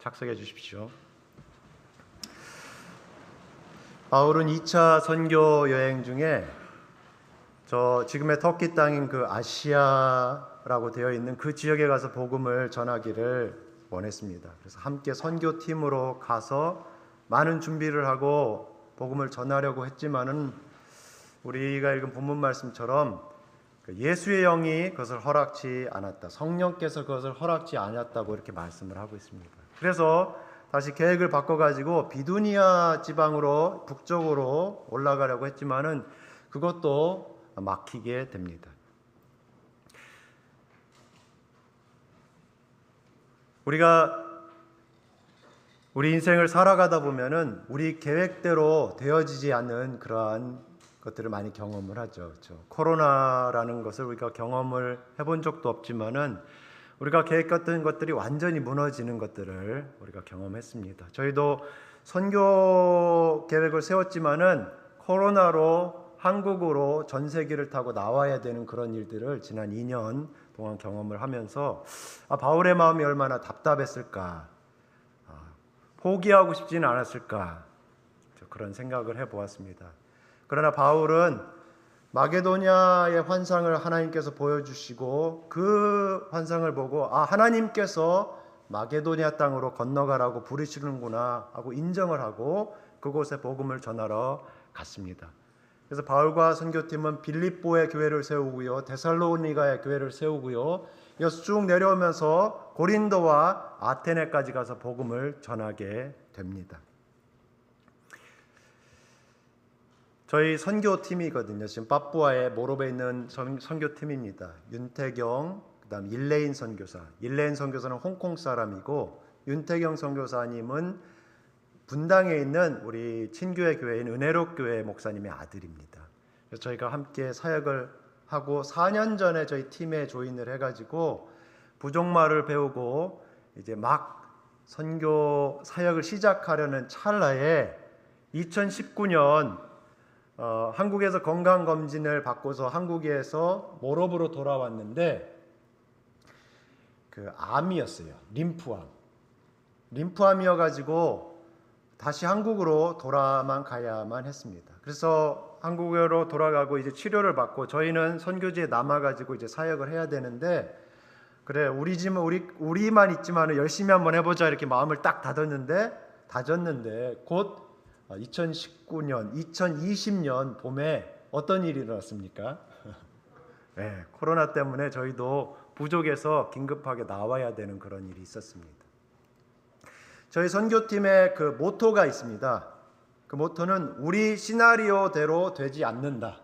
착석해 주십시오. 바울은 2차 선교 여행 중에 지금의 터키 땅인 그 아시아라고 되어 있는 그 지역에 가서 복음을 전하기를 원했습니다. 그래서 함께 선교팀으로 가서 많은 준비를 하고 복음을 전하려고 했지만은 우리가 읽은 본문 말씀처럼 예수의 영이 그것을 허락지 않았다. 성령께서 그것을 허락지 않았다고 이렇게 말씀을 하고 있습니다. 그래서 다시 계획을 바꿔가지고 비두니아 지방으로 북쪽으로 올라가려고 했지만은 그것도 막히게 됩니다. 우리 인생을 살아가다 보면은 우리 계획대로 되어지지 않는 그러한 것들을 많이 경험을 하죠. 그렇죠? 코로나라는 것을 우리가 경험을 해본 적도 없지만은 우리가 계획했던 것들이 완전히 무너지는 것들을 우리가 경험했습니다. 저희도 선교 계획을 세웠지만은 코로나로 한국으로 전세기를 타고 나와야 되는 그런 일들을 지난 2년 동안 경험을 하면서 바울의 마음이 얼마나 답답했을까, 포기하고 싶지는 않았을까, 그런 생각을 해보았습니다. 그러나 바울은 마게도냐의 환상을 하나님께서 보여주시고 그 환상을 보고 하나님께서 마게도냐 땅으로 건너가라고 부르시는구나 하고 인정을 하고 그곳에 복음을 전하러 갔습니다. 그래서 바울과 선교팀은 빌립보의 교회를 세우고요, 데살로니가의 교회를 세우고요, 이어서 쭉 내려오면서 고린도와 아테네까지 가서 복음을 전하게 됩니다. 저희 선교팀이거든요. 지금 파푸아의 모로베에 있는 선교팀입니다. 윤태경, 그다음 일레인 선교사. 일레인 선교사는 홍콩 사람이고 윤태경 선교사님은 분당에 있는 우리 친교회 교회인 은혜로 교회 목사님의 아들입니다. 그래서 저희가 함께 사역을 하고 4년 전에 저희 팀에 조인을 해가지고 부족말을 배우고 이제 막 선교 사역을 시작하려는 찰나에 2019년 한국에서 건강검진을 받고서 한국에서 모로브로 돌아왔는데 그 암이었어요. 림프암이어가지고 다시 한국으로 돌아만 가야만 했습니다. 그래서 한국으로 돌아가고 이제 치료를 받고 저희는 선교지에 남아가지고 이제 사역을 해야 되는데 그래 우리만 있지만 열심히 한번 해보자 이렇게 마음을 딱 다졌는데 곧 2020년 봄에 어떤 일이 일어났습니까? 네, 코로나 때문에 저희도 부족해서 긴급하게 나와야 되는 그런 일이 있었습니다. 저희 선교팀의 그 모토가 있습니다. 그 모토는 우리 시나리오대로 되지 않는다.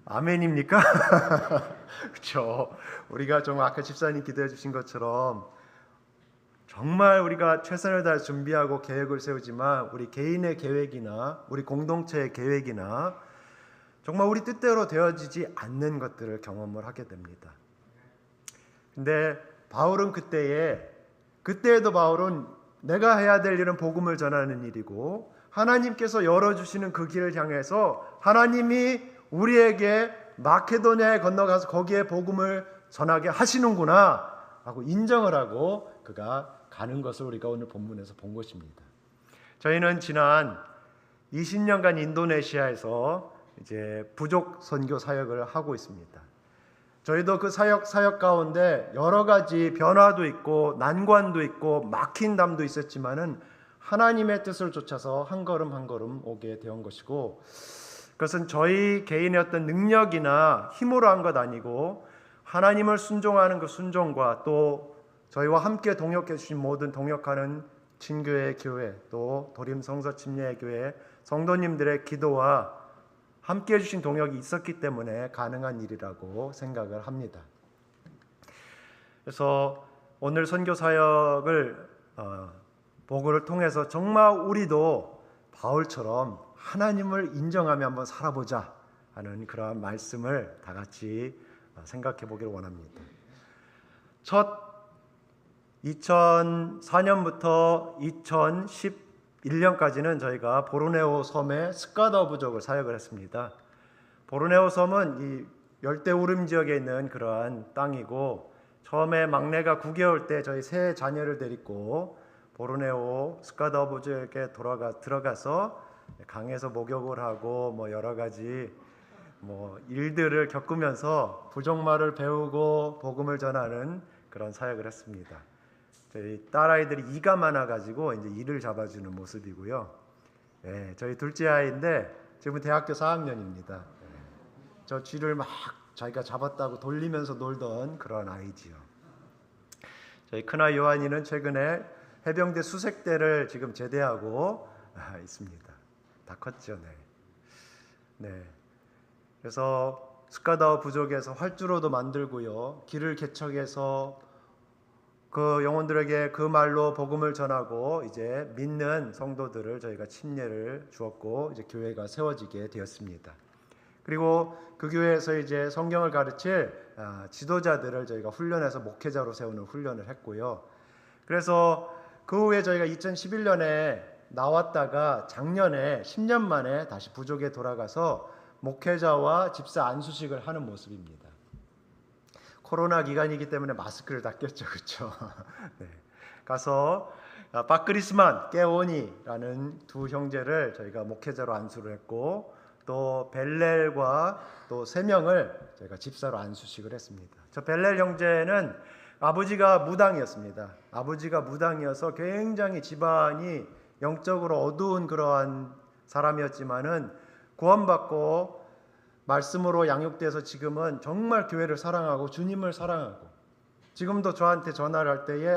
아멘입니까? 그렇죠. 우리가 좀 아까 집사님 기도해 주신 것처럼 정말 우리가 최선을 다해 준비하고 계획을 세우지만 우리 개인의 계획이나 우리 공동체의 계획이나 정말 우리 뜻대로 되어지지 않는 것들을 경험을 하게 됩니다. 근데 바울은 그때에도 바울은 내가 해야 될 일은 복음을 전하는 일이고 하나님께서 열어주시는 그 길을 향해서 하나님이 우리에게 마케도냐에 건너가서 거기에 복음을 전하게 하시는구나 하고 인정을 하고 그가 가는 것을 우리가 오늘 본문에서 본 것입니다. 저희는 지난 20년간 인도네시아에서 이제 부족 선교 사역을 하고 있습니다. 저희도 그 사역 가운데 여러 가지 변화도 있고 난관도 있고 막힌 담도 있었지만은 하나님의 뜻을 쫓아서 한 걸음 한 걸음 오게 된 것이고 그것은 저희 개인의 어떤 능력이나 힘으로 한 것 아니고 하나님을 순종하는 그 순종과 또 저희와 함께 동역해 주신 모든 동역하는 친교회 교회 또 도림 성서 침례 교회 성도님들의 기도와 함께 해주신 동역이 있었기 때문에 가능한 일이라고 생각을 합니다. 그래서 오늘 선교 사역을 보고를 통해서 정말 우리도 바울처럼 하나님을 인정하며 한번 살아보자 하는 그러한 말씀을 다 같이 생각해 보기를 원합니다. 첫 2004년부터 2011년까지는 저희가 보르네오 섬의 스카더 부족을 사역을 했습니다. 보르네오 섬은 이 열대우림 지역에 있는 그러한 땅이고 처음에 막내가 9개월 때 저희 세 자녀를 데리고 보르네오 스카다오 부족에 들어가서 강에서 목욕을 하고 뭐 여러 가지 일들을 겪으면서 부족말을 배우고 복음을 전하는 그런 사역을 했습니다. 저희 딸아이들이 이가 많아가지고 이제 이를 잡아주는 모습이고요. 저희 둘째 아이인데 지금 대학교 4학년입니다. 저 쥐를 막 자기가 잡았다고 돌리면서 놀던 그런 아이지요. 저희 큰아이 요한이는 최근에 해병대 수색대를 지금 제대하고 있습니다. 다 컸죠. 네. 그래서 스카다오 부족에서 활주로도 만들고요. 길을 개척해서 그 영혼들에게 그 말로 복음을 전하고 이제 믿는 성도들을 저희가 침례를 주었고 이제 교회가 세워지게 되었습니다. 그리고 그 교회에서 이제 성경을 가르칠 지도자들을 저희가 훈련해서 목회자로 세우는 훈련을 했고요. 그래서 그 후에 저희가 2011년에 나왔다가 작년에 10년 만에 다시 부족에 돌아가서 목회자와 집사 안수식을 하는 모습입니다. 코로나 기간이기 때문에 마스크를 다 꼈죠, 그렇죠? 네. 가서 바크리스만 깨오니라는 두 형제를 저희가 목회자로 안수를 했고 또 벨렐과 또 3명을 저희가 집사로 안수식을 했습니다. 저 벨렐 형제는 아버지가 무당이었습니다. 아버지가 무당이어서 굉장히 집안이 영적으로 어두운 그러한 사람이었지만은 구원받고 말씀으로 양육돼서 지금은 정말 교회를 사랑하고 주님을 사랑하고 지금도 저한테 전화를 할 때에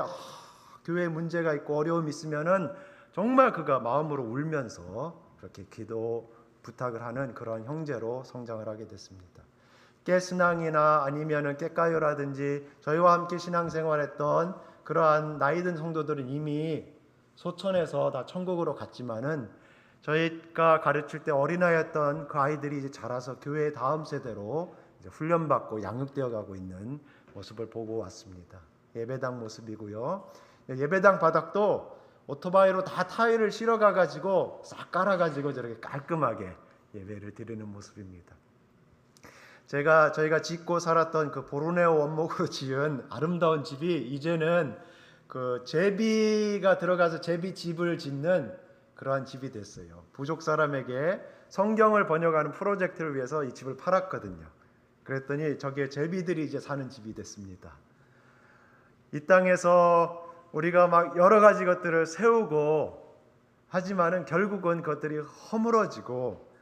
교회에 문제가 있고 어려움이 있으면은 정말 그가 마음으로 울면서 그렇게 기도 부탁을 하는 그런 형제로 성장을 하게 됐습니다. 깨스낭이나 아니면은 깨까요라든지 저희와 함께 신앙생활했던 그러한 나이든 성도들은 이미 소천에서 다 천국으로 갔지만은 저희가 가르칠 때 어린아이였던 그 아이들이 이제 자라서 교회의 다음 세대로 이제 훈련받고 양육되어 가고 있는 모습을 보고 왔습니다. 예배당 모습이고요. 예배당 바닥도 오토바이로 다 타일을 실어가 가지고 싹 깔아 가지고 저렇게 깔끔하게 예배를 드리는 모습입니다. 저희가 짓고 살았던 그 보르네오 원목으로 지은 아름다운 집이 이제는 그 제비가 들어가서 제비 집을 짓는 그러한 집이 됐어요. 부족 사람에게 성경을 번역하는 프로젝트를 위해서 이 집을 팔았거든요. 그랬더니 저기에 제비들이 이제 사는 집이 됐습니다. 이 땅에서 우리가 막 여러 가지 것들을 세우고 하지만은 결국은 그것들이 허물어지고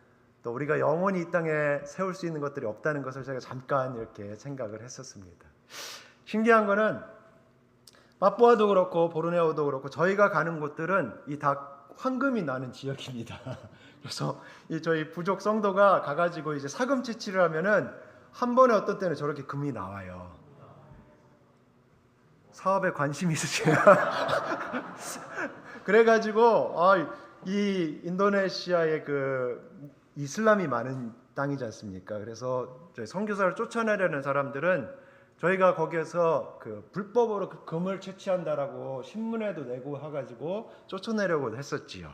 또 우리가 영원히 이 땅에 세울 수 있는 것들이 없다는 것을 제가 잠깐 이렇게 생각을 했었습니다. 신기한 거는 파푸아도 그렇고 보르네오도 그렇고 저희가 가는 곳들은 이 다 황금이 나는 지역입니다. 그래서 이 저희 부족 성도가 가가지고 이제 사금 채취를 하면은 한 번에 어떤 때는 저렇게 금이 나와요. 사업에 관심 있으세요? 그래가지고 이 인도네시아의 그 이슬람이 많은 땅이지 않습니까? 그래서 저희 선교사를 쫓아내려는 사람들은 저희가 거기에서 그 불법으로 그 금을 채취한다라고 신문에도 내고 해가지고 쫓아내려고 했었지요.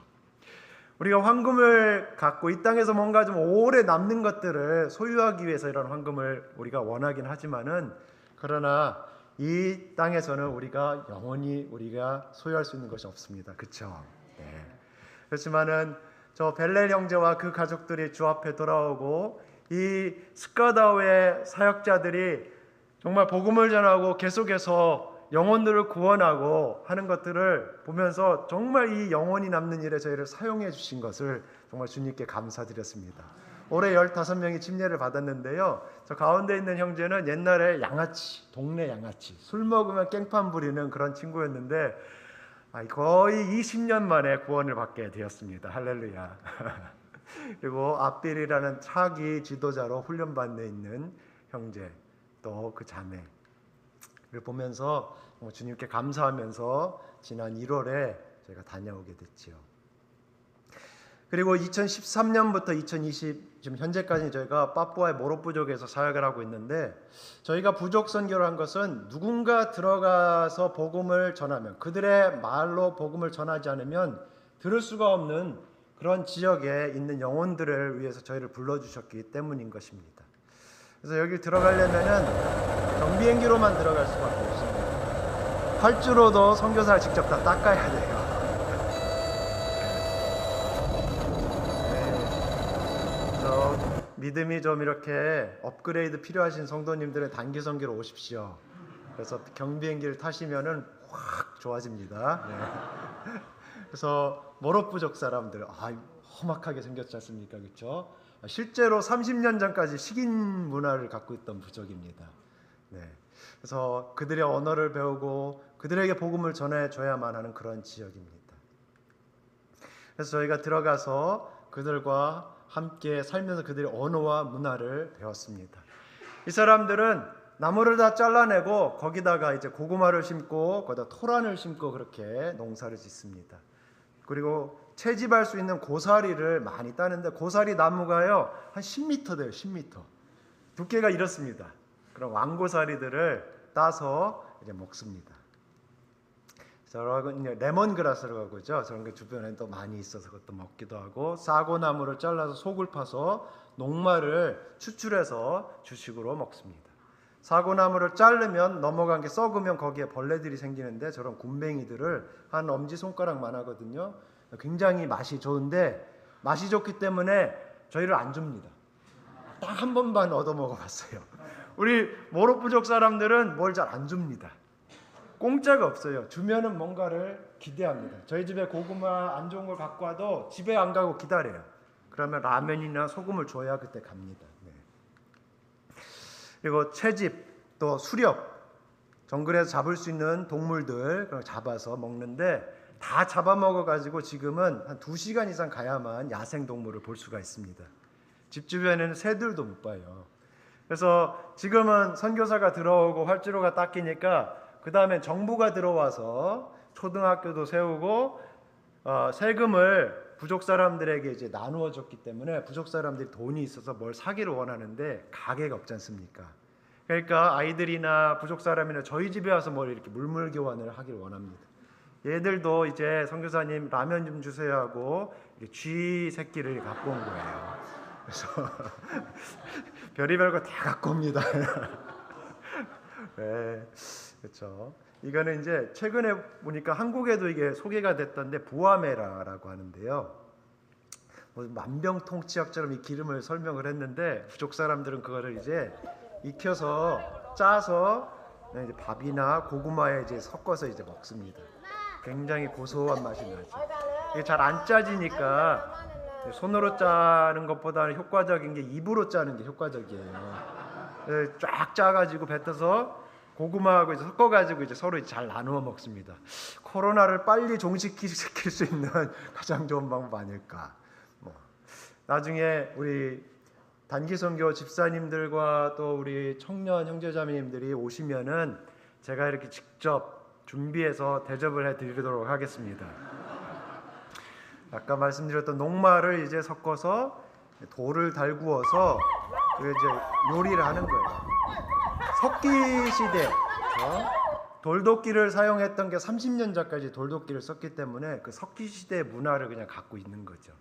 우리가 황금을 갖고 이 땅에서 뭔가 좀 오래 남는 것들을 소유하기 위해서 이런 황금을 우리가 원하긴 하지만은 그러나 이 땅에서는 우리가 영원히 우리가 소유할 수 있는 것이 없습니다. 그렇죠? 네. 그렇지만은 저 벨렐 형제와 그 가족들이 주 앞에 돌아오고 이 스카다오의 사역자들이 정말 복음을 전하고 계속해서 영혼들을 구원하고 하는 것들을 보면서 정말 이 영혼이 남는 일에 저희를 사용해 주신 것을 정말 주님께 감사드렸습니다. 올해 15명이 침례를 받았는데요. 저 가운데 있는 형제는 옛날에 양아치, 동네 양아치, 술 먹으면 깽판 부리는 그런 친구였는데 거의 20년 만에 구원을 받게 되었습니다. 할렐루야. 그리고 앞빌이라는 차기 지도자로 훈련받는 있는 형제, 또 그 자매를 보면서 주님께 감사하면서 지난 1월에 저희가 다녀오게 됐지요. 그리고 2013년부터 2020 지금 현재까지 저희가 파푸아의 모로 부족에서 사역을 하고 있는데 저희가 부족 선교를 한 것은 누군가 들어가서 복음을 전하면 그들의 말로 복음을 전하지 않으면 들을 수가 없는 그런 지역에 있는 영혼들을 위해서 저희를 불러주셨기 때문인 것입니다. 그래서 여기 들어가려면은 경비행기로만 들어갈 수밖에 없습니다. 활주로도 선교사가 직접 다 닦아야 돼요. 그래서 믿음이 좀 이렇게 업그레이드 필요하신 성도님들은 단기 선교로 오십시오. 그래서 경비행기를 타시면은 확 좋아집니다. 네. 그래서 모로 부족 사람들 험악하게 생겼지 않습니까? 그렇죠? 실제로 30년 전까지 식인 문화를 갖고 있던 부족입니다. 네. 그래서 그들의 언어를 배우고 그들에게 복음을 전해줘야만 하는 그런 지역입니다. 그래서 저희가 들어가서 그들과 함께 살면서 그들의 언어와 문화를 배웠습니다. 이 사람들은 나무를 다 잘라내고 거기다가 이제 고구마를 심고 거기다 토란을 심고 그렇게 농사를 짓습니다. 그리고 채집할 수 있는 고사리를 많이 따는데 고사리 나무가요 한 10m 돼요. 10m 두께가 이렇습니다. 그런 왕고사리들을 따서 이제 먹습니다. 저런 레몬그라스라고 하죠. 저런 게 주변에 또 많이 있어서 그것도 먹기도 하고 사고나무를 잘라서 속을 파서 녹말을 추출해서 주식으로 먹습니다. 사고나무를 자르면 넘어간 게 썩으면 거기에 벌레들이 생기는데 저런 굼벵이들을 한 엄지손가락만 하거든요. 굉장히 맛이 좋은데 맛이 좋기 때문에 저희를 안 줍니다. 딱 한 번만 얻어 먹어봤어요. 우리 모로 부족 사람들은 뭘 잘 안 줍니다. 공짜가 없어요. 주면은 뭔가를 기대합니다. 저희 집에 고구마 안 좋은 걸 갖고 와도 집에 안 가고 기다려요. 그러면 라면이나 소금을 줘야 그때 갑니다. 네. 그리고 채집 또 수렵 정글에서 잡을 수 있는 동물들 잡아서 먹는데 다 잡아먹어 가지고 지금은 한 2시간 이상 가야만 야생 동물을 볼 수가 있습니다. 집 주변에는 새들도 못 봐요. 그래서 지금은 선교사가 들어오고 활주로가 닦이니까 그 다음에 정부가 들어와서 초등학교도 세우고 세금을 부족 사람들에게 이제 나누어 줬기 때문에 부족 사람들이 돈이 있어서 뭘 사기를 원하는데 가게가 없지 않습니까? 그러니까 아이들이나 부족 사람이나 저희 집에 와서 뭘 이렇게 물물 교환을 하기를 원합니다. 얘들도 이제 선교사님 라면 좀 주세요 하고 쥐 새끼를 갖고 온 거예요. 그래서 별의별 거 다 갖고 옵니다. 네, 그렇죠. 이거는 이제 최근에 보니까 한국에도 이게 소개가 됐던데 부아메라라고 하는데요. 만병통치약처럼 이 기름을 설명을 했는데 부족 사람들은 그거를 이제 익혀서 짜서 이제 밥이나 고구마에 이제 섞어서 이제 먹습니다. 굉장히 고소한 맛이 나죠. 이게 잘 안 짜지니까 손으로 짜는 것보다는 효과적인 게 입으로 짜는 게 효과적이에요. 쫙 짜가지고 뱉어서 고구마하고 이제 섞어가지고 이제 서로 잘 나누어 먹습니다. 코로나를 빨리 종식시킬 수 있는 가장 좋은 방법 아닐까. 나중에 우리 단기 선교 집사님들과 또 우리 청년 형제자매님들이 오시면은 제가 이렇게 직접 준비해서 대접을 해드리도록 하겠습니다. 아까 말씀드렸던 녹말을 이제 섞어서 돌을 달구어서 이제 요리를 하는 거예요. 석기 시대 돌도끼를 사용했던 게 30년 전까지 돌도끼를 썼기 때문에 그 석기 시대의 문화를 그냥 갖고 있는 거죠.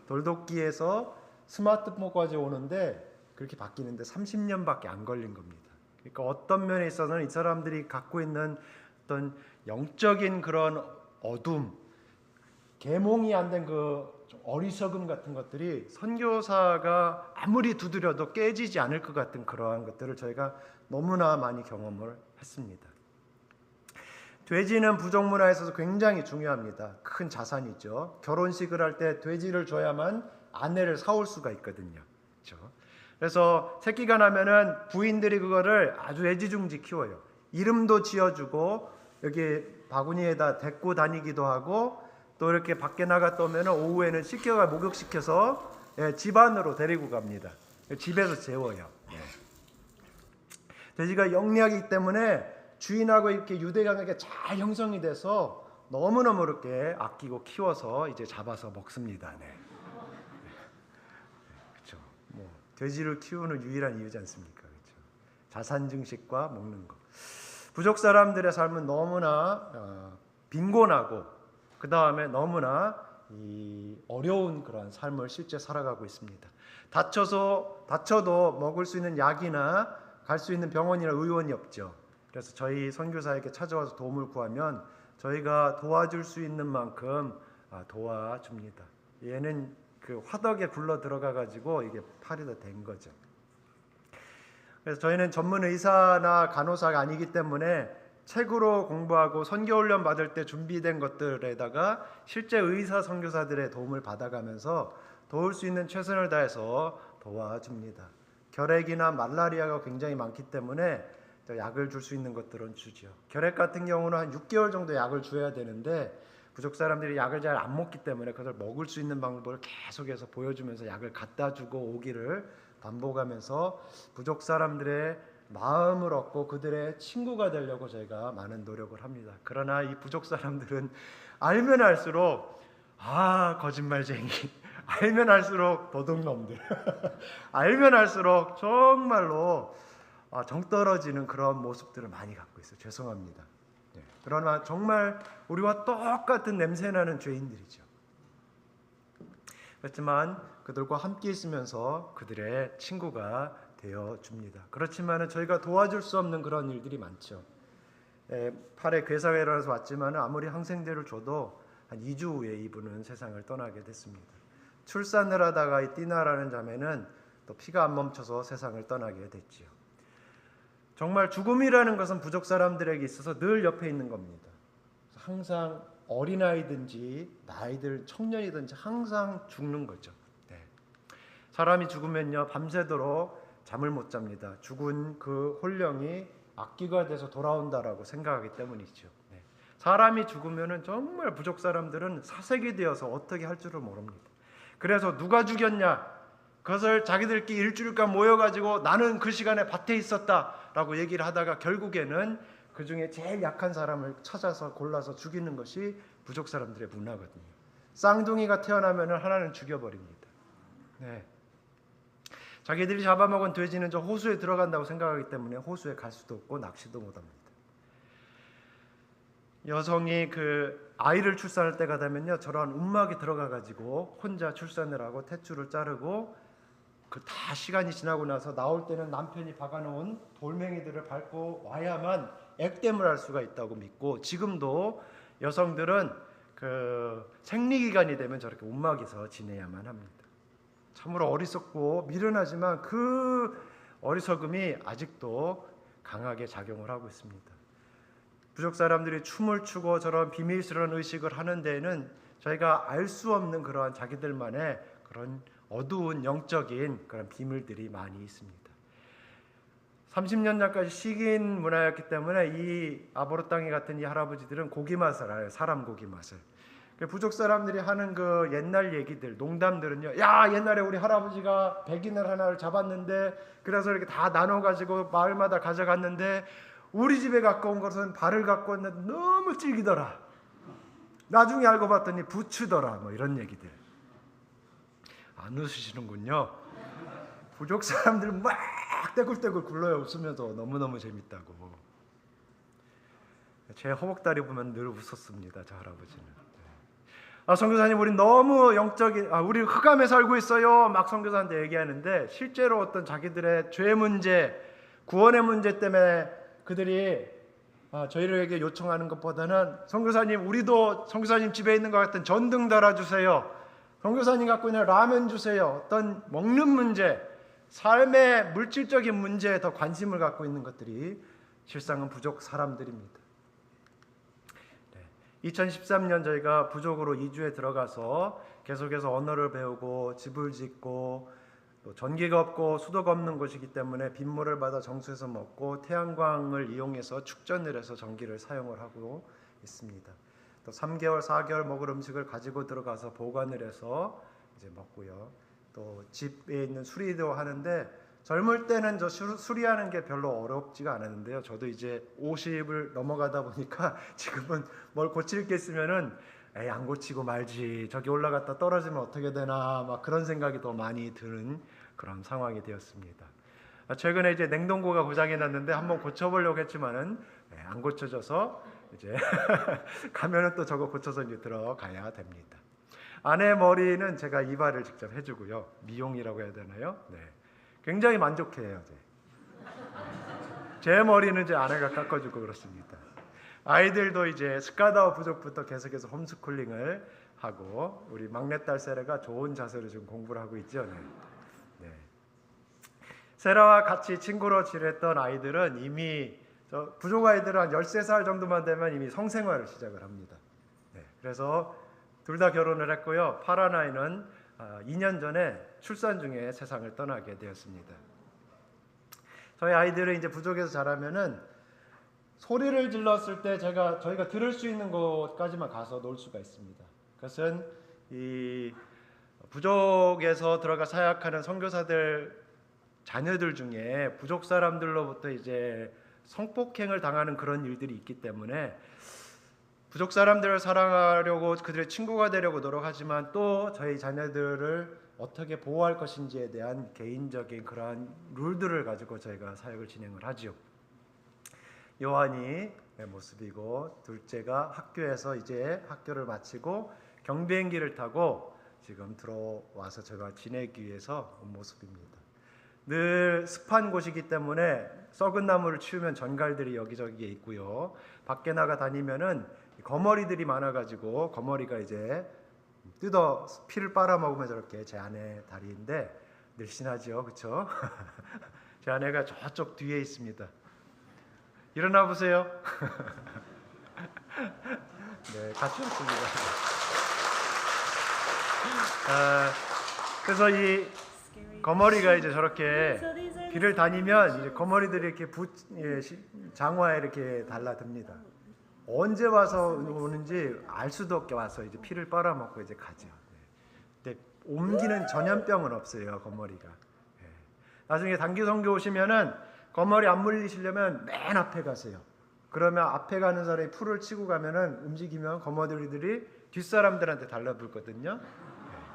돌도끼에서 스마트폰까지 오는데 그렇게 바뀌는데 30년밖에 안 걸린 겁니다. 그러니까 어떤 면에 있어서는 이 사람들이 갖고 있는 어떤 영적인 그런 어둠, 계몽이 안 된 그 어리석음 같은 것들이 선교사가 아무리 두드려도 깨지지 않을 것 같은 그러한 것들을 저희가 너무나 많이 경험을 했습니다. 돼지는 부족 문화에 있어서 굉장히 중요합니다. 큰 자산이죠. 결혼식을 할 때 돼지를 줘야만 아내를 사올 수가 있거든요. 그렇죠? 그래서 새끼가 나면은 부인들이 그거를 아주 애지중지 키워요. 이름도 지어주고 여기 바구니에다 데리고 다니기도 하고 또 이렇게 밖에 나갔다 오면 오후에는 씻겨가 목욕시켜서 집 안으로 데리고 갑니다. 집에서 재워요. 돼지가 영리하기 때문에 주인하고 이렇게 유대관계가 잘 형성이 돼서 너무너무 이렇게 아끼고 키워서 이제 잡아서 먹습니다. 네. 그렇죠. 돼지를 키우는 유일한 이유지 않습니까? 그렇죠. 자산 증식과 먹는 것. 부족 사람들의 삶은 너무나 빈곤하고 그 다음에 너무나 이 어려운 그런 삶을 실제 살아가고 있습니다. 다쳐도 먹을 수 있는 약이나 갈 수 있는 병원이나 의원이 없죠. 그래서 저희 선교사에게 찾아와서 도움을 구하면 저희가 도와줄 수 있는 만큼 도와줍니다. 얘는 그 화덕에 굴러 들어가 가지고 이게 팔이 다 된 거죠. 그래서 저희는 전문 의사나 간호사가 아니기 때문에 책으로 공부하고 선교 훈련 받을 때 준비된 것들에다가 실제 의사 선교사들의 도움을 받아가면서 도울 수 있는 최선을 다해서 도와줍니다. 결핵이나 말라리아가 굉장히 많기 때문에 약을 줄 수 있는 것들은 주죠. 결핵 같은 경우는 한 6개월 정도 약을 줘야 되는데 부족 사람들이 약을 잘 안 먹기 때문에 그걸 먹을 수 있는 방법을 계속해서 보여주면서 약을 갖다 주고 오기를 반복하면서 부족 사람들의 마음을 얻고 그들의 친구가 되려고 저희가 많은 노력을 합니다. 그러나 이 부족 사람들은 알면 알수록 거짓말쟁이, 알면 알수록 도둑놈들, 알면 알수록 정말로 정 떨어지는 그런 모습들을 많이 갖고 있어요. 죄송합니다. 그러나 정말 우리와 똑같은 냄새나는 죄인들이죠. 그렇지만 그들과 함께 있으면서 그들의 친구가 되어줍니다. 그렇지만 저희가 도와줄 수 없는 그런 일들이 많죠. 팔에 괴사가 일어나서 왔지만 아무리 항생제를 줘도 한 2주 후에 이분은 세상을 떠나게 됐습니다. 출산을 하다가 이 띠나라는 자매는 또 피가 안 멈춰서 세상을 떠나게 됐지요. 정말 죽음이라는 것은 부족 사람들에게 있어서 늘 옆에 있는 겁니다. 항상 어린아이든지 나이들 청년이든지 항상 죽는 거죠. 사람이 죽으면요 밤새도록 잠을 못 잡니다. 죽은 그 혼령이 악귀가 돼서 돌아온다라고 생각하기 때문이죠. 사람이 죽으면은 정말 부족 사람들은 사색이 되어서 어떻게 할 줄을 모릅니다. 그래서 누가 죽였냐? 그것을 자기들끼리 일주일간 모여가지고 나는 그 시간에 밭에 있었다라고 얘기를 하다가 결국에는 그 중에 제일 약한 사람을 찾아서 골라서 죽이는 것이 부족 사람들의 문화거든요. 쌍둥이가 태어나면 하나는 죽여버립니다. 자기들이 잡아먹은 돼지는 저 호수에 들어간다고 생각하기 때문에 호수에 갈 수도 없고 낚시도 못합니다. 여성이 그 아이를 출산할 때가 되면요 저런 움막에 들어가가지고 혼자 출산을 하고 탯줄을 자르고 그 다 시간이 지나고 나서 나올 때는 남편이 박아놓은 돌멩이들을 밟고 와야만 액땜을 할 수가 있다고 믿고 지금도 여성들은 그 생리기간이 되면 저렇게 움막에서 지내야만 합니다. 참으로 어리석고 미련하지만 그 어리석음이 아직도 강하게 작용을 하고 있습니다. 부족 사람들이 춤을 추고 저런 비밀스러운 의식을 하는 데에는 저희가 알 수 없는 그러한 자기들만의 그런 어두운 영적인 그런 비밀들이 많이 있습니다. 30년 전까지 식인 문화였기 때문에 이 아보르 땅에 같은 이 할아버지들은 고기 맛을 알아요. 사람 고기 맛을. 부족 사람들이 하는 그 옛날 얘기들, 농담들은요. 야, 옛날에 우리 할아버지가 백인을 하나를 잡았는데 그래서 이렇게 다 나눠 가지고 마을마다 가져갔는데 우리 집에 갖고 온 것은 발을 갖고 왔는데 너무 질기더라. 나중에 알고 봤더니 부추더라. 뭐 이런 얘기들. 안 웃으시는군요. 부족 사람들 막 떼굴떼굴 굴러요. 웃으면서 너무너무 재밌다고. 제 허벅다리 보면 늘 웃었습니다. 저 할아버지는. 선교사님 우리 너무 영적인 우리 흑암에 살고 있어요. 막 선교사한테 얘기하는데 실제로 어떤 자기들의 죄 문제, 구원의 문제 때문에 그들이 저희에게 요청하는 것보다는 선교사님 우리도 선교사님 집에 있는 것 같은 전등 달아주세요. 선교사님 갖고 있는 라면 주세요. 어떤 먹는 문제, 삶의 물질적인 문제에 더 관심을 갖고 있는 것들이 실상은 부족 사람들입니다. 2013년 저희가 부족으로 2주에 들어가서 계속해서 언어를 배우고 집을 짓고 또 전기가 없고 수도가 없는 곳이기 때문에 빗물을 받아 정수해서 먹고 태양광을 이용해서 축전을 해서 전기를 사용을 하고 있습니다. 또 3개월, 4개월 먹을 음식을 가지고 들어가서 보관을 해서 이제 먹고요. 또 집에 있는 수리도 하는데 젊을 때는 저 수리하는 게 별로 어렵지가 않았는데요. 저도 이제 50을 넘어가다 보니까 지금은 뭘 고칠 게 있으면은 안 고치고 말지. 저기 올라갔다 떨어지면 어떻게 되나 막 그런 생각이 더 많이 드는 그런 상황이 되었습니다. 최근에 이제 냉동고가 고장이 났는데 한번 고쳐보려고 했지만은 안 고쳐져서 이제 가면은 또 저거 고쳐서 이제 들어가야 됩니다. 아내 머리는 제가 이발을 직접 해주고요. 미용이라고 해야 되나요? 굉장히 만족해요. 제 머리는 제 아내가 깎아주고 그렇습니다. 아이들도 이제 스카다우 부족부터 계속해서 홈스쿨링을 하고 우리 막내딸 세라가 좋은 자세로 지금 공부를 하고 있죠. 네. 네. 세라와 같이 친구로 지냈던 아이들은 이미 부족 아이들은 한 13살 정도만 되면 이미 성생활을 시작을 합니다. 네. 그래서 둘 다 결혼을 했고요. 파란 아이는 2년 전에 출산 중에 세상을 떠나게 되었습니다. 저희 아이들은 이제 부족에서 자라면은 소리를 질렀을 때 저희가 들을 수 있는 곳까지만 가서 놀 수가 있습니다. 그것은 이 부족에서 들어가 사역하는 선교사들 자녀들 중에 부족 사람들로부터 이제 성폭행을 당하는 그런 일들이 있기 때문에 부족 사람들을 사랑하려고 그들의 친구가 되려고 노력하지만 또 저희 자녀들을 어떻게 보호할 것인지에 대한 개인적인 그러한 룰들을 가지고 저희가 사역을 진행을 하지요. 요한이 모습이고 둘째가 학교에서 이제 학교를 마치고 경비행기를 타고 지금 들어와서 제가 지내기 위해서 온 모습입니다. 늘 습한 곳이기 때문에 썩은 나무를 치우면 전갈들이 여기저기에 있고요. 밖에 나가 다니면은 거머리들이 많아가지고 거머리가 이제 뜯어 피를 빨아먹으면 저렇게 제 아내 다리인데 늘씬하죠, 그렇죠? 제 아내가 저쪽 뒤에 있습니다. 일어나 보세요. 네, 같이 없습니다. 그래서 이 거머리가 이제 저렇게 길을 다니면 이제 거머리들이 이렇게 장화에 이렇게 달라듭니다. 언제 와서 오는지 알 수도 없게 와서 이제 피를 빨아먹고 이제 가죠. 근데 옮기는 전염병은 없어요, 거머리가. 나중에 단기 선교 오시면은 거머리 안 물리시려면 맨 앞에 가세요. 그러면 앞에 가는 사람이 풀을 치고 가면은 움직이면 거머리들이 뒷사람들한테 달라붙거든요.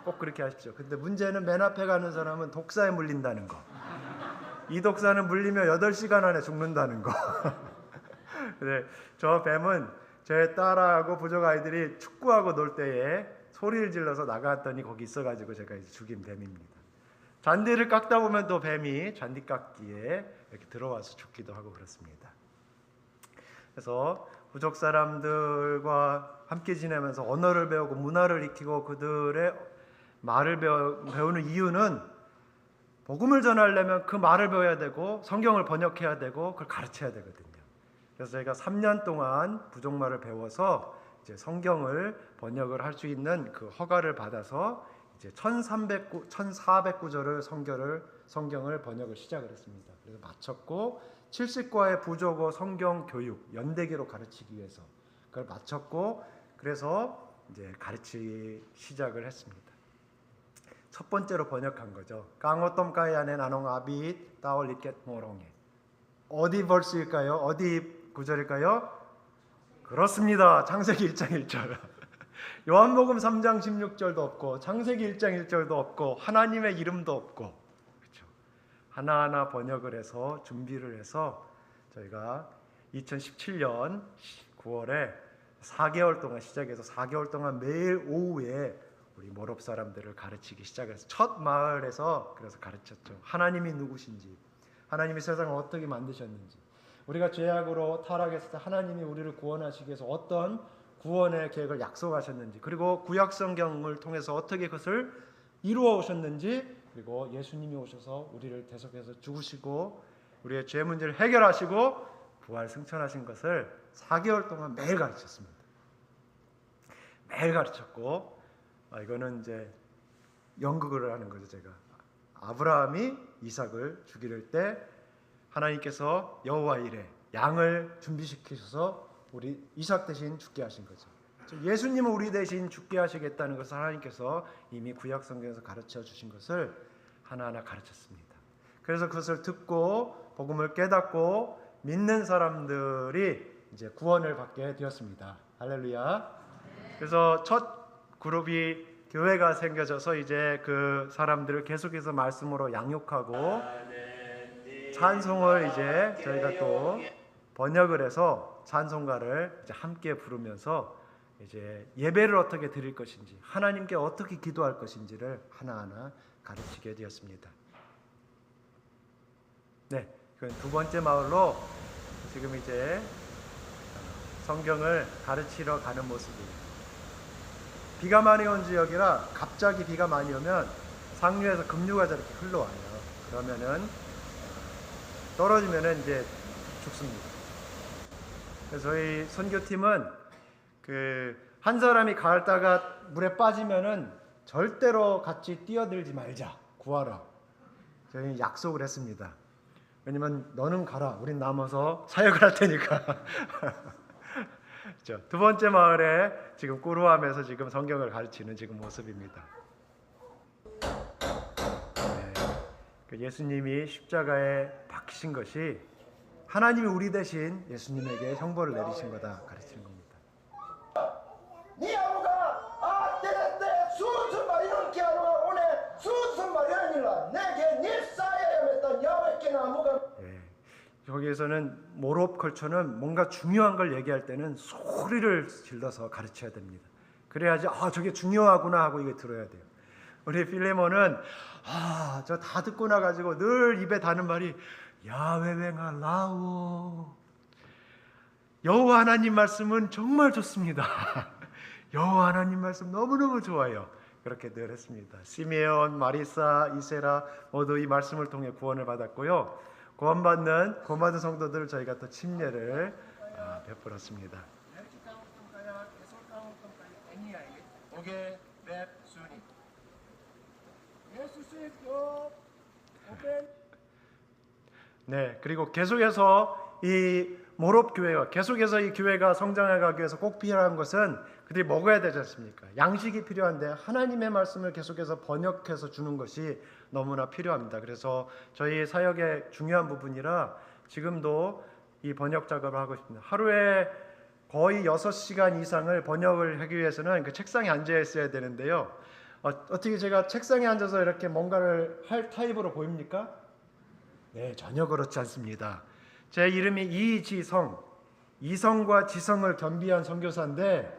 꼭 그렇게 하십시오. 근데 문제는 맨 앞에 가는 사람은 독사에 물린다는 거. 이 독사는 물리면 8시간 안에 죽는다는 거. 네, 저 뱀은 제 딸하고 부족 아이들이 축구하고 놀 때에 소리를 질러서 나갔더니 거기 있어가지고 제가 이제 죽인 뱀입니다. 잔디를 깎다 보면 또 뱀이 잔디 깎기에 이렇게 들어와서 죽기도 하고 그렇습니다. 그래서 부족 사람들과 함께 지내면서 언어를 배우고 문화를 익히고 그들의 말을 배우는 이유는 복음을 전하려면 그 말을 배워야 되고 성경을 번역해야 되고 그걸 가르쳐야 되거든요. 그래서 저희가 3년 동안 부족말을 배워서 이제 성경을 번역을 할 수 있는 그 허가를 받아서 이제 1400구절을 성경을 번역을 시작을 했습니다. 그래서 마쳤고 70과의 부족어 성경 교육 연대기로 가르치기 위해서 그걸 마쳤고 그래서 이제 가르치기 시작을 했습니다. 첫 번째로 번역한 거죠. 깡어떤 까야네 나농 아빗 따올리켓 모롱에 어디 벌스일까요? 어디 구절일까요? 그렇습니다. 창세기 1장 1절. 요한복음 3장 16절도 없고 창세기 1장 1절도 없고 하나님의 이름도 없고 그렇죠. 하나하나 번역을 해서 준비를 해서 저희가 2017년 9월에 4개월 동안 시작해서 4개월 동안 매일 오후에 우리 모롭 사람들을 가르치기 시작해서 첫 마을에서 그래서 가르쳤죠. 하나님이 누구신지, 하나님이 세상을 어떻게 만드셨는지, 우리가 죄악으로 타락했을 때 하나님이 우리를 구원하시기 위해서 어떤 구원의 계획을 약속하셨는지, 그리고 구약 성경을 통해서 어떻게 그것을 이루어 오셨는지, 그리고 예수님이 오셔서 우리를 대속해서 죽으시고 우리의 죄 문제를 해결하시고 부활 승천하신 것을 4개월 동안 매일 가르쳤습니다. 매일 가르쳤고 이거는 이제 연극을 하는 거죠. 제가 아브라함이 이삭을 죽이려 때 하나님께서 여호와 이레 양을 준비시키셔서 우리 이삭 대신 죽게 하신 거죠. 예수님은 우리 대신 죽게 하시겠다는 것을 하나님께서 이미 구약 성경에서 가르쳐 주신 것을 하나하나 가르쳤습니다. 그래서 그것을 듣고 복음을 깨닫고 믿는 사람들이 이제 구원을 받게 되었습니다. 할렐루야. 그래서 첫 그룹이 교회가 생겨져서 이제 그 사람들을 계속해서 말씀으로 양육하고 찬송을 이제 저희가 또 번역을 해서 찬송가를 이제 함께 부르면서 이제 예배를 어떻게 드릴 것인지 하나님께 어떻게 기도할 것인지를 하나하나 가르치게 되었습니다. 네, 그건 두 번째 마을로 지금 이제 성경을 가르치러 가는 모습이에요. 비가 많이 온 지역이라 갑자기 비가 많이 오면 상류에서 급류가 저렇게 흘러와요. 그러면은 떨어지면은 이제 죽습니다. 그래서 저희 선교팀은 한 사람이 가다가 물에 빠지면은 절대로 같이 뛰어들지 말자, 구하라. 저희 약속을 했습니다. 왜냐면 너는 가라, 우린 남아서 사역을 할 테니까. 두 번째 마을에 지금 꾸루암에서 지금 성경을 가르치는 지금 모습입니다. 네, 예수님이 십자가에 박히신 것이 하나님이 우리 대신 예수님에게 형벌을 내리신 거다 가르치는 겁니다. 네 아버가 때렸대 수수 말이는 기하러 오네 수수 말이니라 내게 닐사에 했던 야외께 나무가. 여기에서는 모롭 컬처는 뭔가 중요한 걸 얘기할 때는 소리를 질러서 가르쳐야 됩니다. 그래야지 저게 중요하구나 하고 이게 들어야 돼요. 우리 필레몬은 저 다 듣고 나가지고 늘 입에 다는 말이 야외뱅아 라우. 여호와 하나님 말씀은 정말 좋습니다. 여호와 하나님 말씀 너무너무 좋아요. 그렇게 늘 했습니다. 시메온, 마리사, 이세라 모두 이 말씀을 통해 구원을 받았고요. 구원받는 성도들을 저희가 또 침례를 베풀었습니다. 네, 그리고 계속해서 이 모롭 교회가 계속해서 이 교회가 성장해 가기 위해서 꼭 필요한 것은 그들이 먹어야 되지 않습니까? 양식이 필요한데 하나님의 말씀을 계속해서 번역해서 주는 것이 너무나 필요합니다. 그래서 저희 사역의 중요한 부분이라 지금도 이 번역 작업을 하고 있습니다. 하루에 거의 6시간 이상을 번역을 하기 위해서는 그 책상에 앉아 있어야 되는데요. 어떻게 제가 책상에 앉아서 이렇게 뭔가를 할 타입으로 보입니까? 네, 전혀 그렇지 않습니다. 제 이름이 이지성, 이성과 지성을 겸비한 선교사인데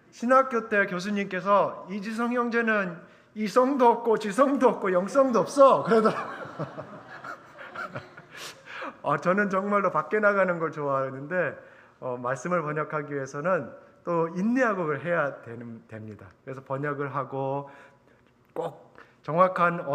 신학교 때 교수님께서 이지성 형제는 이성도 없고 지성도 없고 영성도 없어 그러더라고요. 저는 정말로 밖에 나가는 걸 좋아하는데 말씀을 번역하기 위해서는 또 인내하고 그걸 해야 됩니다. 그래서 번역을 하고 꼭 정확한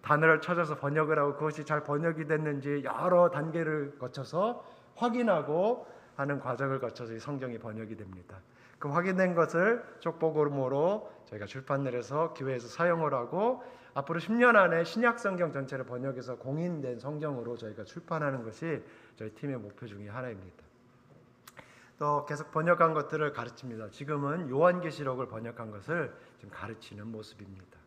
단어를 찾아서 번역을 하고 그것이 잘 번역이 됐는지 여러 단계를 거쳐서 확인하고 하는 과정을 거쳐서 이 성경이 번역이 됩니다. 그 확인된 것을 족보고모로 저희가 출판을 해서 교회에서 사용을 하고 앞으로 10년 안에 신약 성경 전체를 번역해서 공인된 성경으로 저희가 출판하는 것이 저희 팀의 목표 중에 하나입니다. 또 계속 번역한 것들을 가르칩니다. 지금은 요한계시록을 번역한 것을 지금 가르치는 모습입니다.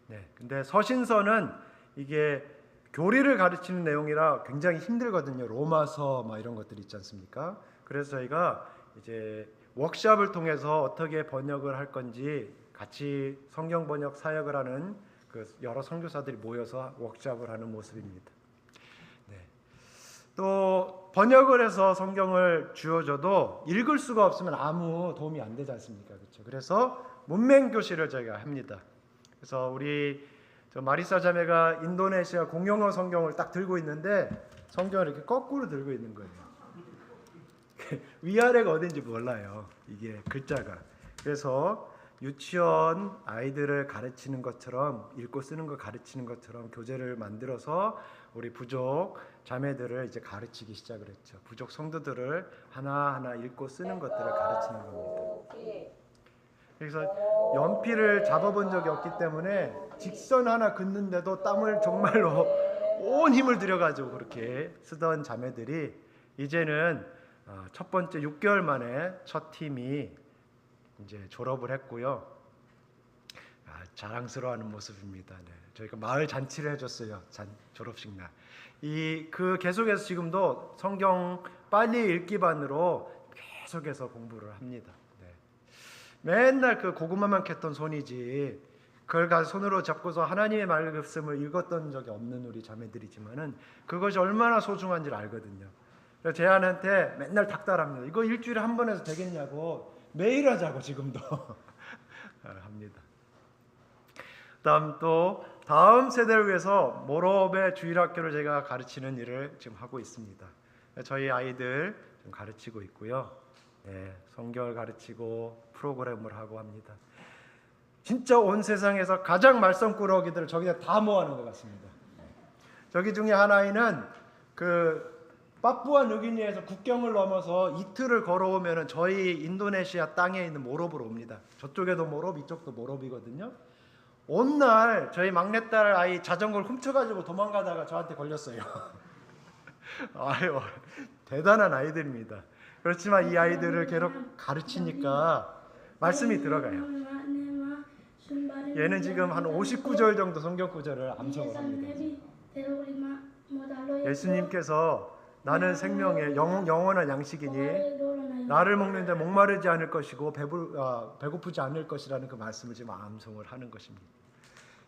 네, 근데 서신서는 이게 교리를 가르치는 내용이라 굉장히 힘들거든요. 로마서 이런 것들이 있지 않습니까? 그래서 저희가 이제 워크숍을 통해서 어떻게 번역을 할 건지 같이 성경 번역 사역을 하는 그 여러 선교사들이 모여서 워크숍을 하는 모습입니다. 네. 또 번역을 해서 성경을 주어줘도 읽을 수가 없으면 아무 도움이 안 되지 않습니까? 그렇죠? 그래서 문맹 교실을 저희가 합니다. 그래서 우리 마리사 자매가 인도네시아 공용어 성경을 딱 들고 있는데 성경을 이렇게 거꾸로 들고 있는 거예요. 위아래가 어딘지 몰라요. 이게 글자가. 그래서 유치원 아이들을 가르치는 것처럼 읽고 쓰는 거 가르치는 것처럼 교재를 만들어서 우리 부족 자매들을 이제 가르치기 시작을 했죠. 부족 성도들을 하나하나 읽고 쓰는 것들을 가르치는 겁니다. 그래서 연필을 잡아본 적이 없기 때문에 직선 하나 긋는데도 땀을 정말로 온 힘을 들여가지고 그렇게 쓰던 자매들이 이제는 첫 번째 6개월 만에 첫 팀이 이제 졸업을 했고요. 자랑스러워하는 모습입니다. 네. 저희가 마을 잔치를 해줬어요. 졸업식 날. 그 계속해서 지금도 성경 빨리 읽기반으로 계속해서 공부를 합니다. 네. 맨날 그 고구마만 캤던 손이지 그걸 가서 손으로 잡고서 하나님의 말씀을 읽었던 적이 없는 우리 자매들이지만은 그것이 얼마나 소중한지를 알거든요. 그래서 제안한테 맨날 닥달합니다. 이거 일주일에 한 번 해서 되겠냐고 매일 하자고 지금도 합니다. 다음 또 다음 세대를 위해서 모롭의 주일학교를 제가 가르치는 일을 지금 하고 있습니다. 저희 아이들 좀 가르치고 있고요. 네, 성경을 가르치고 프로그램을 하고 합니다. 진짜 온 세상에서 가장 말썽꾸러기들을 저기다 다 모아놓은 것 같습니다. 저기 중에 하나는 그 파푸아 누기니에서 국경을 넘어서 이틀을 걸어오면은 저희 인도네시아 땅에 있는 모롭으로 옵니다. 저쪽에도 모롭, 이쪽도 모롭이거든요. 어느 날 저희 막내딸 아이 자전거를 훔쳐가지고 도망가다가 저한테 걸렸어요. 아유, 대단한 아이들입니다. 그렇지만 이 아이들을 계속 가르치니까 말씀이 들어가요. 얘는 지금 한 59절 정도 성경 구절을 암송을 합니다. 예수님께서 나는 생명의 영원한 양식이니 나를 먹는데 목마르지 않을 것이고 배고프지 않을 것이라는 그 말씀을 지금 암송을 하는 것입니다.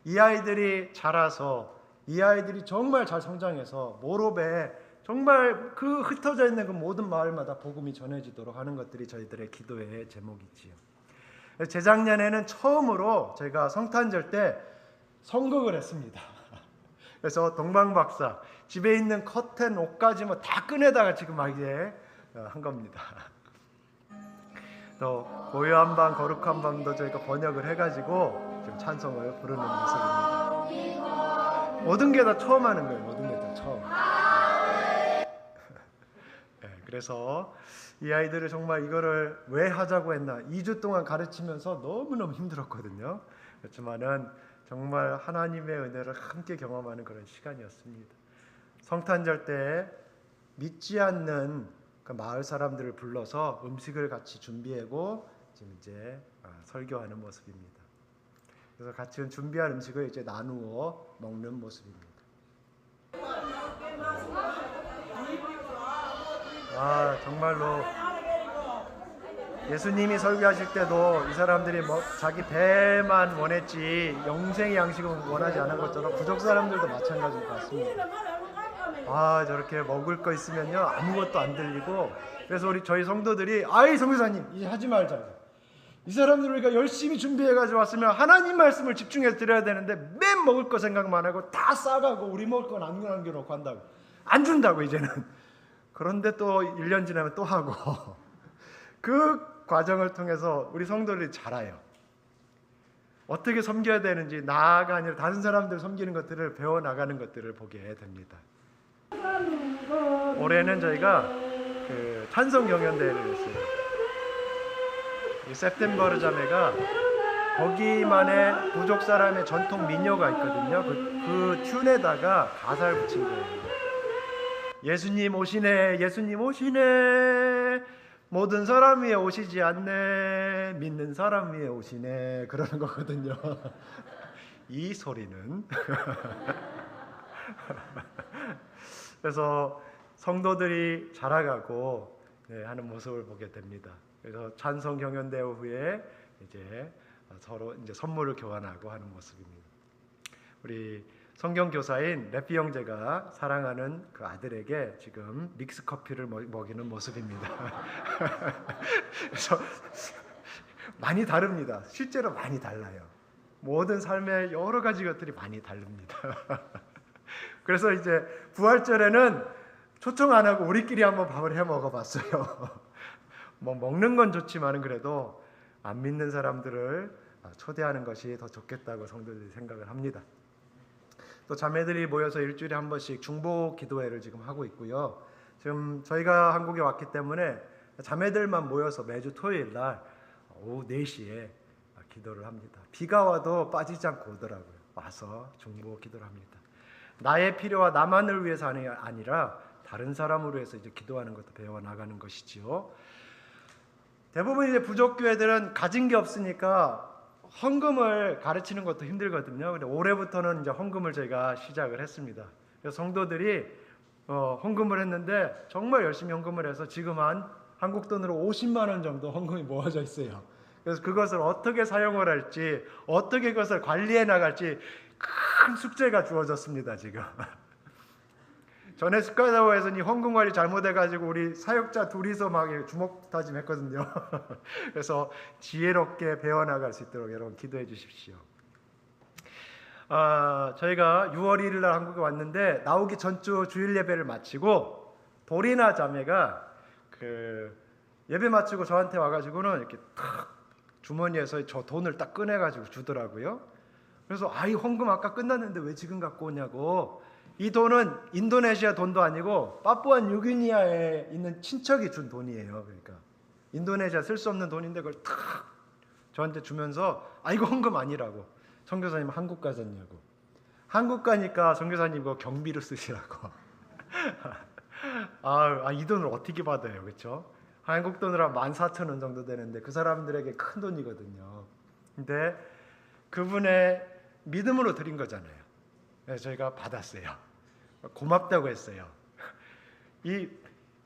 이 아이들이 자라서 이 아이들이 정말 잘 성장해서 모롭에 정말 그 흩어져 있는 그 모든 마을마다 복음이 전해지도록 하는 것들이 저희들의 기도의 제목이지요. 재작년에는 처음으로 제가 성탄절 때 선곡을 했습니다. 그래서 동방박사 집에 있는 커튼 옷까지 뭐 다 꺼내다가 지금 막 이제 한 겁니다. 또 고요한 방 거룩한 방도 저희가 번역을 해가지고 지금 찬송을 부르는 모습입니다. 모든 게 다 처음 하는 거예요. 모든 게 다 처음. 네, 그래서 이 아이들을 정말 이거를 왜 하자고 했나 2주 동안 가르치면서 너무너무 힘들었거든요. 그렇지만은 정말 하나님의 은혜를 함께 경험하는 그런 시간이었습니다. 성탄절 때 믿지 않는 그 마을 사람들을 불러서 음식을 같이 준비하고 지금 이제 설교하는 모습입니다. 그래서 같이 준비한 음식을 이제 나누어 먹는 모습입니다. 정말로 예수님이 설교하실 때도 이 사람들이 뭐 자기 배만 원했지 영생의 양식은 원하지 않은 것처럼 부족 사람들도 마찬가지인 것 같습니다. 저렇게 먹을 거 있으면요 아무것도 안 들리고 그래서 저희 성도들이 성교사님 이제 하지 말자. 이 사람들 우리가 열심히 준비해가지고 왔으면 하나님 말씀을 집중해서 드려야 되는데 맨 먹을 거 생각만 하고 다 싸가고 우리 먹을 건 남겨놓고 한다고 안 준다고 이제는. 그런데 또 1년 지나면 또 하고 그 과정을 통해서 우리 성도들이 자라요. 어떻게 섬겨야 되는지 나가 아니라 다른 사람들 섬기는 것들을 배워나가는 것들을 보게 됩니다. 올해는 저희가 그 찬송 경연대회를 했어요. 이 september 자매가 거기만의 부족 사람의 전통 민요가 있거든요. 그 튠에다가 가사를 붙인 거예요. 예수님 오시네, 예수님 오시네, 모든 사람 위에 오시지 않네, 믿는 사람 위에 오시네, 그러는 거거든요. 이 소리는 그래서 성도들이 자라가고 하는 모습을 보게 됩니다. 그래서 찬송 경연대회 후에 이제 서로 이제 선물을 교환하고 하는 모습입니다. 우리 성경 교사인 래피 형제가 사랑하는 그 아들에게 지금 믹스 커피를 먹이는 모습입니다. 그래서 많이 다릅니다. 실제로 많이 달라요. 모든 삶의 여러 가지 것들이 많이 다릅니다. 그래서 이제 부활절에는 초청 안 하고 우리끼리 한번 밥을 해 먹어봤어요. 뭐 먹는 건 좋지만은 그래도 안 믿는 사람들을 초대하는 것이 더 좋겠다고 성도들이 생각을 합니다. 또 자매들이 모여서 일주일에 한 번씩 중보 기도회를 지금 하고 있고요. 지금 저희가 한국에 왔기 때문에 자매들만 모여서 매주 토요일 날 오후 4시에 기도를 합니다. 비가 와도 빠지지 않고 오더라고요. 와서 중보 기도를 합니다. 나의 필요와 나만을 위해서 아니라 다른 사람을 위해서 이제 기도하는 것도 배워 나가는 것이지요. 대부분 이제 부족교회들은 가진 게 없으니까 헌금을 가르치는 것도 힘들거든요. 근데 올해부터는 이제 헌금을 저희가 시작을 했습니다. 그래서 성도들이 헌금을 했는데 정말 열심히 헌금을 해서 지금 한국 돈으로 50만 원 정도 헌금이 모아져 있어요. 그래서 그것을 어떻게 사용을 할지, 어떻게 그것을 관리해 나갈지 큰 숙제가 주어졌습니다. 지금. 전에 스카이다워에서 이 헌금 관리 잘못해가지고 우리 사역자 둘이서 막 주먹 다짐했거든요. 그래서 지혜롭게 배워나갈 수 있도록 여러분 기도해 주십시오. 저희가 6월 1일 날 한국에 왔는데 나오기 전주 주일 예배를 마치고 도리나 자매가 그 예배 마치고 저한테 와가지고는 이렇게 탁 주머니에서 저 돈을 딱 꺼내가지고 주더라고요. 그래서 이 헌금 아까 끝났는데 왜 지금 갖고 오냐고. 이 돈은 인도네시아 돈도 아니고 파푸아 뉴기니아에 있는 친척이 준 돈이에요. 그러니까 인도네시아 쓸 수 없는 돈인데 그걸 탁 저한테 주면서 이거 헌금 아니라고. 선교사님 한국 가셨냐고. 한국 가니까 선교사님 이거 경비로 쓰시라고. 이 돈을 어떻게 받아요, 그렇죠? 한국 돈으로 한 14,000원 정도 되는데 그 사람들에게 큰 돈이거든요. 근데 그분의 믿음으로 드린 거잖아요. 그래서 저희가 받았어요. 고맙다고 했어요. 이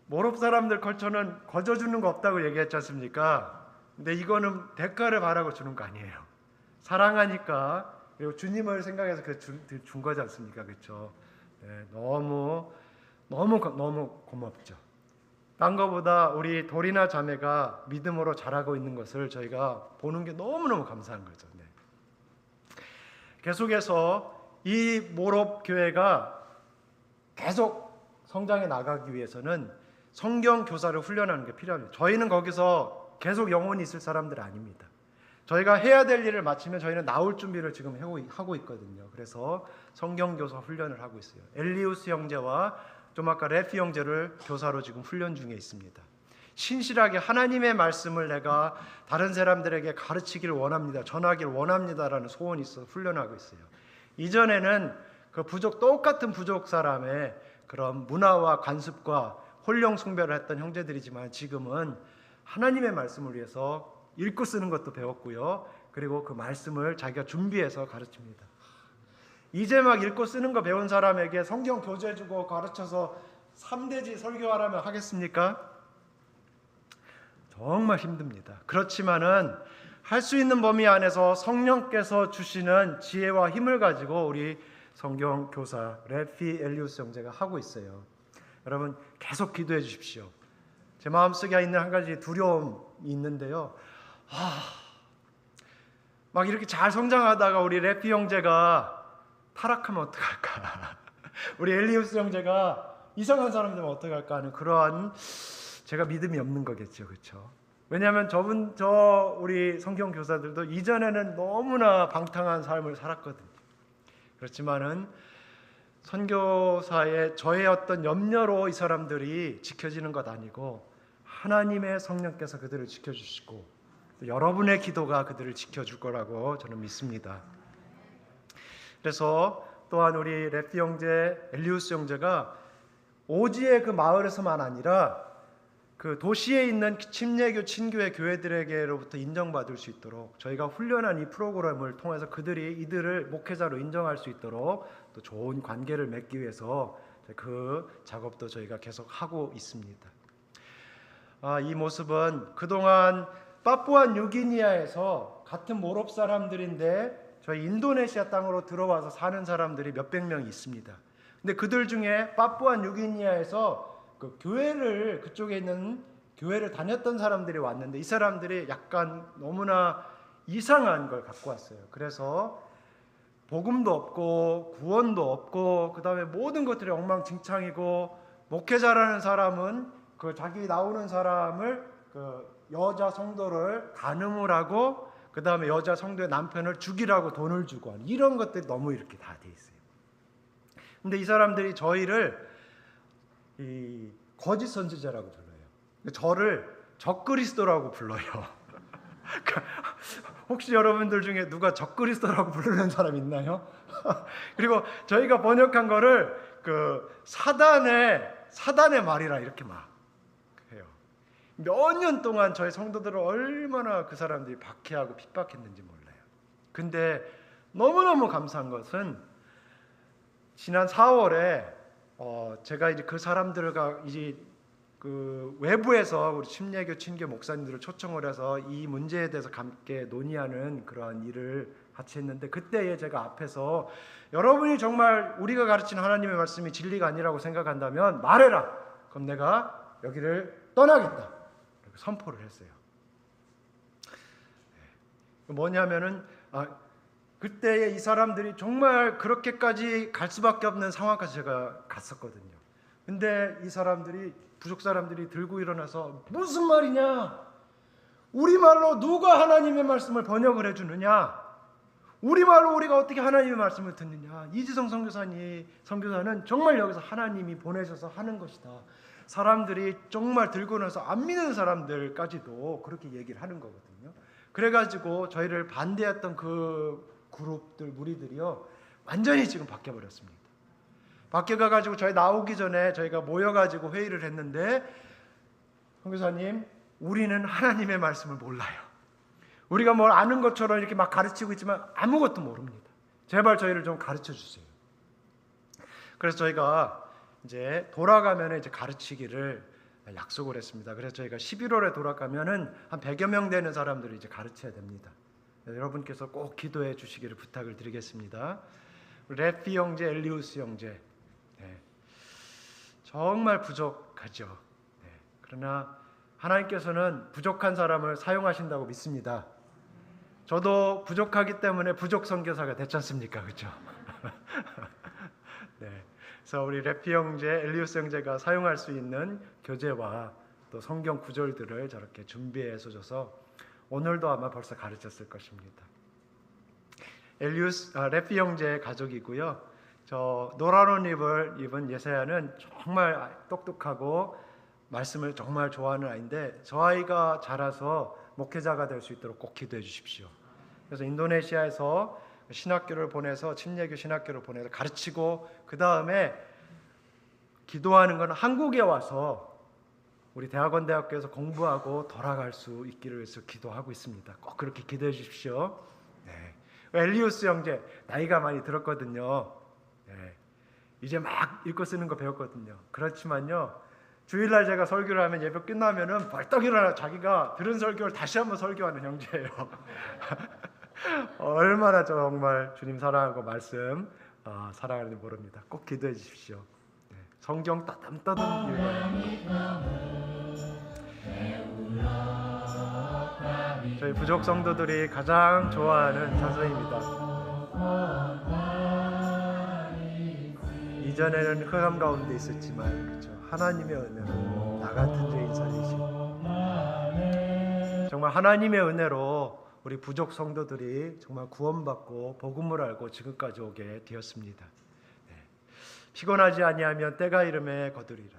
모롭 사람들 컬처는 거저 주는 거 없다고 얘기했지 않습니까? 근데 이거는 대가를 바라고 주는 거 아니에요. 사랑하니까, 그리고 주님을 생각해서 준 거지 않습니까? 그렇죠? 네, 너무 고맙죠. 딴 거보다 우리 도리나 자매가 믿음으로 자라고 있는 것을 저희가 보는 게 너무너무 감사한 거죠. 네. 계속해서 이 모롭 교회가 계속 성장해 나가기 위해서는 성경 교사를 훈련하는 게 필요합니다. 저희는 거기서 계속 영원히 있을 사람들 아닙니다. 저희가 해야 될 일을 마치면 저희는 나올 준비를 지금 하고 있거든요. 그래서 성경 교사 훈련을 하고 있어요. 엘리우스 형제와 좀 아까 레피 형제를 교사로 지금 훈련 중에 있습니다. 신실하게 하나님의 말씀을 내가 다른 사람들에게 가르치기를 원합니다. 전하기를 원합니다라는 소원이 있어서 훈련하고 있어요. 이전에는 그 똑같은 부족 사람의 그런 문화와 관습과 홀령 숭배를 했던 형제들이지만 지금은 하나님의 말씀을 위해서 읽고 쓰는 것도 배웠고요. 그리고 그 말씀을 자기가 준비해서 가르칩니다. 이제 막 읽고 쓰는 거 배운 사람에게 성경 교재주고 가르쳐서 3대지 설교하라면 하겠습니까? 정말 힘듭니다. 그렇지만은 할 수 있는 범위 안에서 성령께서 주시는 지혜와 힘을 가지고 우리 성경 교사 레피 엘리우스 형제가 하고 있어요. 여러분 계속 기도해 주십시오. 제 마음속에 있는 한 가지 두려움이 있는데요. 막 이렇게 잘 성장하다가 우리 레피 형제가 타락하면 어떡할까? 우리 엘리우스 형제가 이상한 사람 되면 어떡할까 하는 그러한 제가 믿음이 없는 거겠죠, 그렇죠? 왜냐하면 우리 성경 교사들도 이전에는 너무나 방탕한 삶을 살았거든요. 그렇지만은 선교사의 저의 어떤 염려로 이 사람들이 지켜지는 것 아니고 하나님의 성령께서 그들을 지켜주시고 또 여러분의 기도가 그들을 지켜줄 거라고 저는 믿습니다. 그래서 또한 우리 레피 형제, 엘리우스 형제가 오지의 그 마을에서만 아니라 그 도시에 있는 침례교 친교회 교회들에게로부터 인정받을 수 있도록 저희가 훈련한 이 프로그램을 통해서 이들을 목회자로 인정할 수 있도록 또 좋은 관계를 맺기 위해서 그 작업도 저희가 계속 하고 있습니다. 이 모습은 그동안 파푸아 뉴기니아에서 같은 모롭 사람들인데 저희 인도네시아 땅으로 들어와서 사는 사람들이 몇백 명이 있습니다. 근데 그들 중에 파푸아 뉴기니아에서 그 교회를 그쪽에 있는 교회를 다녔던 사람들이 왔는데 이 사람들이 약간 너무나 이상한 걸 갖고 왔어요. 그래서 복음도 없고 구원도 없고 그다음에 모든 것들이 엉망진창이고 목회자라는 사람은 그 자기 나오는 사람을 그 여자 성도를 간음을 하고 그다음에 여자 성도의 남편을 죽이라고 돈을 주고 하는 이런 것들이 너무 이렇게 다 돼 있어요. 근데 이 사람들이 저희를 이 거짓 선지자라고 불러요. 저를 적그리스도라고 불러요. 혹시 여러분들 중에 누가 적그리스도라고 부르는 사람 있나요? 그리고 저희가 번역한 거를 그 사단의 말이라 이렇게 막 해요. 몇 년 동안 저희 성도들을 얼마나 그 사람들이 박해하고 핍박했는지 몰라요. 근데 너무너무 감사한 것은 지난 4월에 제가 이제 그 사람들과 이제 그 외부에서 우리 침례교 친교 목사님들을 초청을 해서 이 문제에 대해서 함께 논의하는 그러한 일을 같이 했는데 그때에 제가 앞에서 여러분이 정말 우리가 가르치는 하나님의 말씀이 진리가 아니라고 생각한다면 말해라. 그럼 내가 여기를 떠나겠다. 이렇게 선포를 했어요. 뭐냐면은 그때에 이 사람들이 정말 그렇게까지 갈 수밖에 없는 상황까지 제가 갔었거든요. 근데 이 사람들이, 부족 사람들이 들고 일어나서 무슨 말이냐? 우리말로 누가 하나님의 말씀을 번역을 해주느냐? 우리말로 우리가 어떻게 하나님의 말씀을 듣느냐? 이지성 선교사는 정말 여기서 하나님이 보내셔서 하는 것이다. 사람들이 정말 들고 나서 안 믿는 사람들까지도 그렇게 얘기를 하는 거거든요. 그래가지고 저희를 반대했던 그 그룹들, 무리들이요, 완전히 지금 바뀌어버렸습니다. 바뀌어가지고 저희 나오기 전에 저희가 모여가지고 회의를 했는데, 선교사님, 우리는 하나님의 말씀을 몰라요. 우리가 뭘 아는 것처럼 이렇게 막 가르치고 있지만 아무것도 모릅니다. 제발 저희를 좀 가르쳐 주세요. 그래서 저희가 이제 돌아가면 이제 가르치기를 약속을 했습니다. 그래서 저희가 11월에 돌아가면은 한 100여 명 되는 사람들을 이제 가르쳐야 됩니다. 여러분께서 꼭 기도해 주시기를 부탁을 드리겠습니다. 레피 형제, 엘리우스 형제, 네, 정말 부족하죠. 네, 그러나 하나님께서는 부족한 사람을 사용하신다고 믿습니다. 저도 부족하기 때문에 부족 선교사가 됐지 않습니까? 그렇죠? 네. 그래서 우리 레피 형제, 엘리우스 형제가 사용할 수 있는 교재와 또 성경 구절들을 저렇게 준비해서 줘서 오늘도 아마 벌써 가르쳤을 것입니다. 레피 형제의 가족이고요. 저 노란 옷 입은 예사야는 정말 똑똑하고 말씀을 정말 좋아하는 아이인데, 저 아이가 자라서 목회자가 될 수 있도록 꼭 기도해 주십시오. 그래서 인도네시아에서 신학교를 보내서, 침례교 신학교를 보내서 가르치고, 그 다음에 기도하는 건 한국에 와서 우리 대학원대학교에서 공부하고 돌아갈 수 있기를 위해서 기도하고 있습니다. 꼭 그렇게 기도해 주십시오. 네. 엘리우스 형제 나이가 많이 들었거든요. 네. 이제 막 읽고 쓰는 거 배웠거든요. 그렇지만요, 주일날 제가 설교를 하면 예배 끝나면은 벌떡 일어나 자기가 들은 설교를 다시 한번 설교하는 형제예요. 얼마나 정말 주님 사랑하고 말씀 사랑하는지 모릅니다. 꼭 기도해 주십시오. 네. 성경 따담따담 읽어요. 저희 부족 성도들이 가장 좋아하는 찬송입니다. 이전에는 흑암 가운데 있었지만, 그렇죠, 하나님의 은혜로 나 같은 죄인 살리신, 정말 하나님의 은혜로 우리 부족 성도들이 정말 구원받고 복음을 알고 지금까지 오게 되었습니다. 네. 피곤하지 아니하면 때가 이름에 거두리라.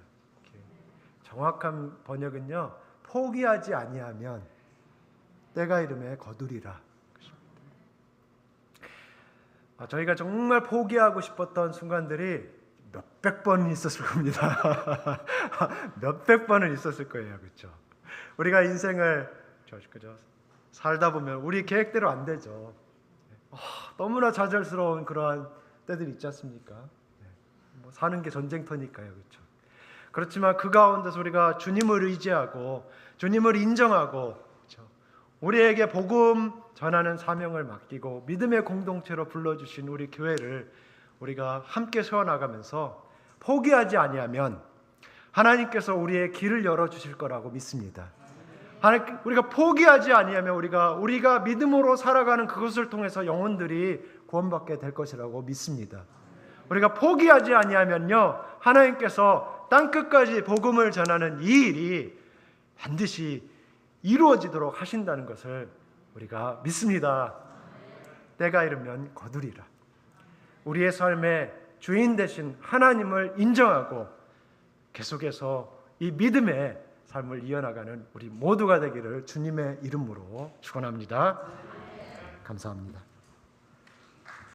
정확한 번역은요, 포기하지 아니하면 때가 이름에 거두리라. 저희가 정말 포기하고 싶었던 순간들이 몇백 번은 있었을 겁니다. 몇백 번은 있었을 거예요. 그렇죠? 우리가 인생을 살다 보면 우리 계획대로 안 되죠. 너무나 좌절스러운 그러한 때들이 있지 않습니까? 뭐 사는 게 전쟁터니까요. 그렇죠? 그렇지만 그 가운데서 우리가 주님을 의지하고 주님을 인정하고, 그렇죠, 우리에게 복음 전하는 사명을 맡기고 믿음의 공동체로 불러주신 우리 교회를 우리가 함께 세워나가면서 포기하지 아니하면 하나님께서 우리의 길을 열어주실 거라고 믿습니다. 우리가 포기하지 아니하면 우리가 믿음으로 살아가는 그것을 통해서 영혼들이 구원받게 될 것이라고 믿습니다. 우리가 포기하지 아니하면요, 하나님께서 땅끝까지 복음을 전하는 이 일이 반드시 이루어지도록 하신다는 것을 우리가 믿습니다. 때가 이르면 거두리라. 우리의 삶의 주인 되신 하나님을 인정하고 계속해서 이 믿음의 삶을 이어나가는 우리 모두가 되기를 주님의 이름으로 축원합니다. 감사합니다.